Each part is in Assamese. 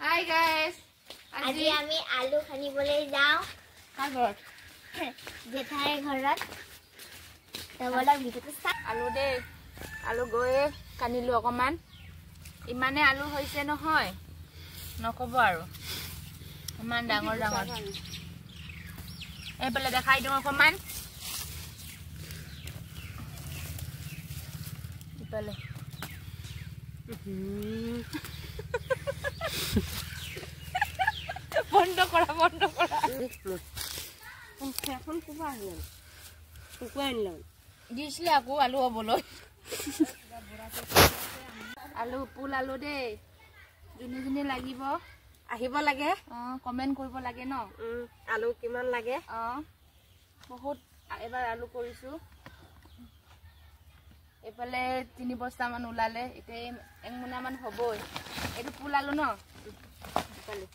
Hi guys. আজি আমি আলু খানিবলৈ যাও আগৰ জেঠাই ঘৰত তবলা ভিডিওটো স্টাৰ্ট আলু দে আলু গৈ কানিলো অকমান ইমানে আলু হৈছে নহয় নকব আৰু ইমান ডাঙৰ ডাঙৰ এইফালে দেখাই দিওঁ অকমান ইফালে বন্ধ কৰা এখন কুবা আহিল কুকুৱা আনিল দিছিলে আকৌ আলু হ'বলৈ আলু পুল আলু দেই যোনে যোনে লাগিব আহিব লাগে কমেন্ট কৰিব লাগে ন আলু কিমান লাগে বহুত এবাৰ আলু কৰিছো এফালে 3 বস্তা মান ওলালে এতিয়া 1 মোনা মান হ'বই এটো পুল আলু ন এফালে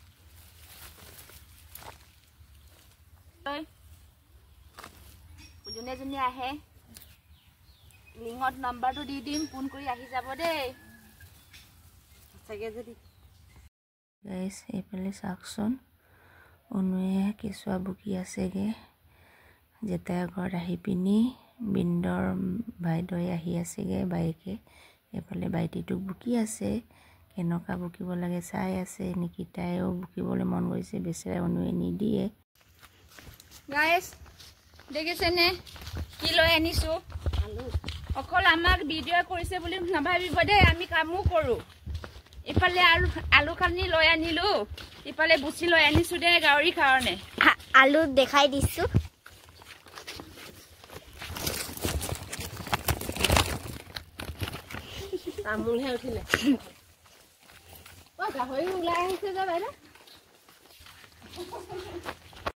যোনে যোনে আহে লিংকত নাম্বাৰটো দি দিম ফোন কৰি আহি যাব দেই সঁচাকে যদি গাইস এইফালে চাকচোন অনুয়ে কেঁচুৱা বুকি আছেগে যেতাই ঘৰত আহি পিনি বিন্দৰ বাইদৈ আহি আছেগে বাইকে এইফালে বাইটিটো বুকি আছে কেনকা বুকিব লাগে চাই আছে নিকিতায়ও বুকিবলৈ মন গৈছে বেচেৰা অনুয়ে নিদিয়ে গাইস দেখিছেনে কি লৈ আনিছো আলু অকল আমাক ভিডিও কৰিছে বুলি নাভাবিব দেই আমি কামো কৰো ইফালে আলু খানি লৈ আনিলো ইফালে বুচি লৈ আনিছো দে গাউৰি কাৰণে আলু দেখাই দিছো তামুল হে উঠিলে গাহৰি ওলাই আহিছে যে বাইদেউ